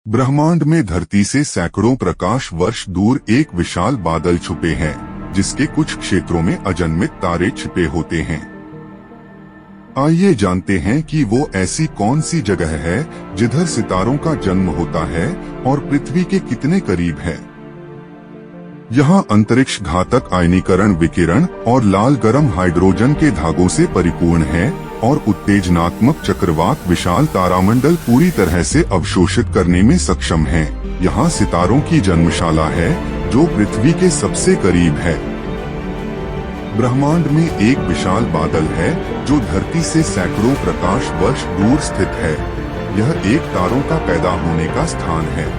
ब्रह्मांड में धरती से सैकड़ों प्रकाश वर्ष दूर एक विशाल बादल छुपे हैं, जिसके कुछ क्षेत्रों में अजन्मित तारे छिपे होते हैं। आइए जानते हैं कि वो ऐसी कौन सी जगह है जिधर सितारों का जन्म होता है और पृथ्वी के कितने करीब है। यहाँ अंतरिक्ष घातक आयनीकरण विकिरण और लाल गर्म हाइड्रोजन के धागों से परिपूर्ण है और उत्तेजनात्मक चक्रवात विशाल तारामंडल पूरी तरह से अवशोषित करने में सक्षम है। यहाँ सितारों की जन्मशाला है जो पृथ्वी के सबसे करीब है। ब्रह्मांड में एक विशाल बादल है जो धरती से सैकड़ों प्रकाश वर्ष दूर स्थित है। यह एक तारों का पैदा होने का स्थान है।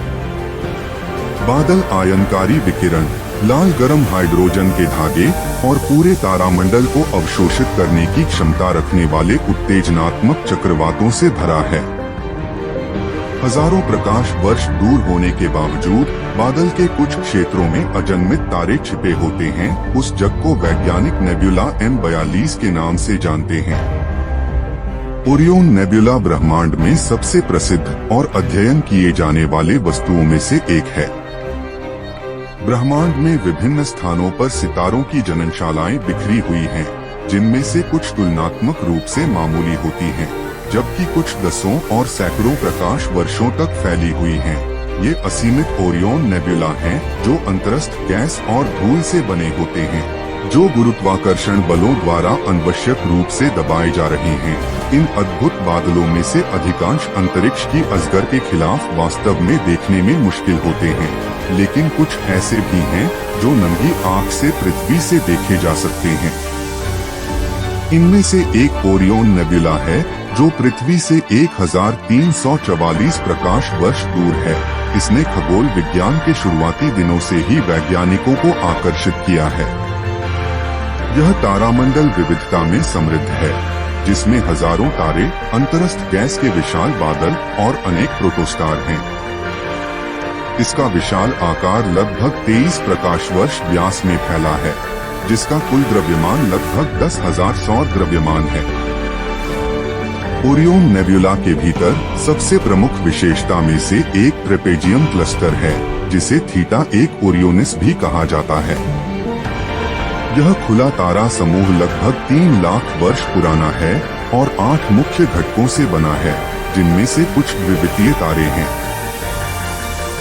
बादल आयनकारी विकिरण, लाल गर्म हाइड्रोजन के धागे और पूरे तारामंडल को अवशोषित करने की क्षमता रखने वाले उत्तेजनात्मक चक्रवातों से भरा है। हजारों प्रकाश वर्ष दूर होने के बावजूद बादल के कुछ क्षेत्रों में अजन्मित तारे छिपे होते हैं। उस जग को वैज्ञानिक नेबुला M42 के नाम से जानते हैं। ओरियन नेबुला ब्रह्मांड में सबसे प्रसिद्ध और अध्ययन किए जाने वाले वस्तुओं में से एक है। ब्रह्मांड में विभिन्न स्थानों पर सितारों की जननशालाएं बिखरी हुई हैं, जिनमें से कुछ तुलनात्मक रूप से मामूली होती हैं, जबकि कुछ दसों और सैकड़ों प्रकाश वर्षों तक फैली हुई हैं। ये असीमित ओरियन नेबुला हैं, जो अंतरस्थ गैस और धूल से बने होते हैं, जो गुरुत्वाकर्षण बलों द्वारा अनावश्यक रूप से दबाए जा रहे हैं। इन अद्भुत बादलों में से अधिकांश अंतरिक्ष की अजगर के खिलाफ वास्तव में देखने में मुश्किल होते हैं, लेकिन कुछ ऐसे भी हैं जो नंगी आंख से पृथ्वी से देखे जा सकते हैं। इनमें से एक ओरियन नेबुला है जो पृथ्वी से 1344 प्रकाश वर्ष दूर है। इसने खगोल विज्ञान के शुरुआती दिनों से ही वैज्ञानिकों को आकर्षित किया है। यह तारामंडल विविधता में समृद्ध है, जिसमें हजारों तारे, अंतरस्थ गैस के विशाल बादल और अनेक प्रोटोस्टार हैं। इसका विशाल आकार लगभग 23 प्रकाश वर्ष व्यास में फैला है, जिसका कुल द्रव्यमान लगभग 10,000 सौर द्रव्यमान है। ओरियन नेबुला के भीतर सबसे प्रमुख विशेषता में से एक ट्रेपेजियम क्लस्टर है, जिसे θ1 ओरियोनिस भी कहा जाता है। यह खुला तारा समूह लगभग 3 लाख वर्ष पुराना है और 8 मुख्य घटकों से बना है, जिनमें से कुछ द्वितीय तारे हैं।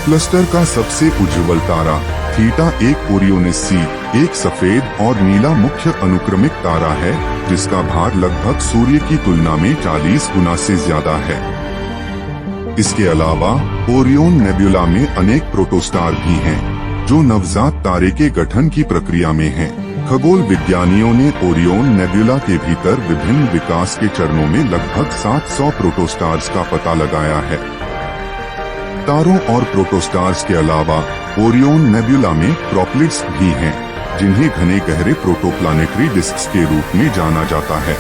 क्लस्टर का सबसे उज्ज्वल तारा θ1 ओरियोनिस C एक सफेद और नीला मुख्य अनुक्रमिक तारा है, जिसका भार लगभग सूर्य की तुलना में 40 गुना से ज्यादा है। इसके अलावा ओरियन नेबुला में अनेक प्रोटोस्टार भी हैं, जो नवजात तारे के गठन की प्रक्रिया में हैं। खगोल विज्ञानियों ने ओरियन नेबुला के भीतर विभिन्न विकास के चरणों में लगभग 700 प्रोटोस्टार्स का पता लगाया है। तारों और प्रोटोस्टार्स के अलावा ओरियन नेबुला में प्रोप्लिड्स भी हैं, जिन्हें घने गहरे प्रोटोप्लानेटरी डिस्क्स के रूप में जाना जाता है।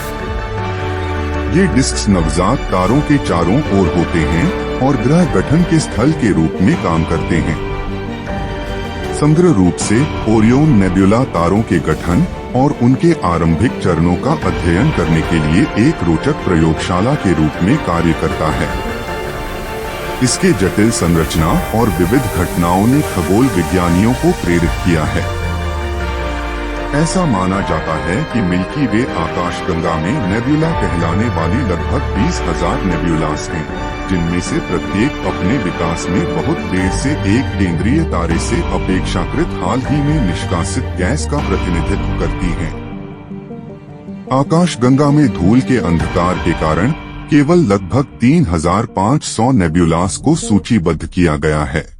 ये डिस्क्स नवजात तारों के चारों ओर होते हैं और ग्रह गठन के स्थल के रूप में काम करते हैं। समग्र रूप से ओरियन नेबुला तारों के गठन और उनके आरंभिक चरणों का अध्ययन करने के लिए एक रोचक प्रयोगशाला के रूप में कार्य करता है। इसके जटिल संरचना और विविध घटनाओं ने खगोल विज्ञानियों को प्रेरित किया है। ऐसा माना जाता है कि मिल्की वे आकाशगंगा में नेबुला कहलाने वाली लगभग 20,000 नेबुलास हैं, जिनमें से प्रत्येक अपने विकास में बहुत देर से एक केंद्रीय तारे से अपेक्षाकृत हाल ही में निष्कासित गैस का प्रतिनिधित्व करती हैं। आकाशगंगा में धूल के अंधकार के कारण केवल लगभग 3,500 नेबुलास को सूचीबद्ध किया गया है।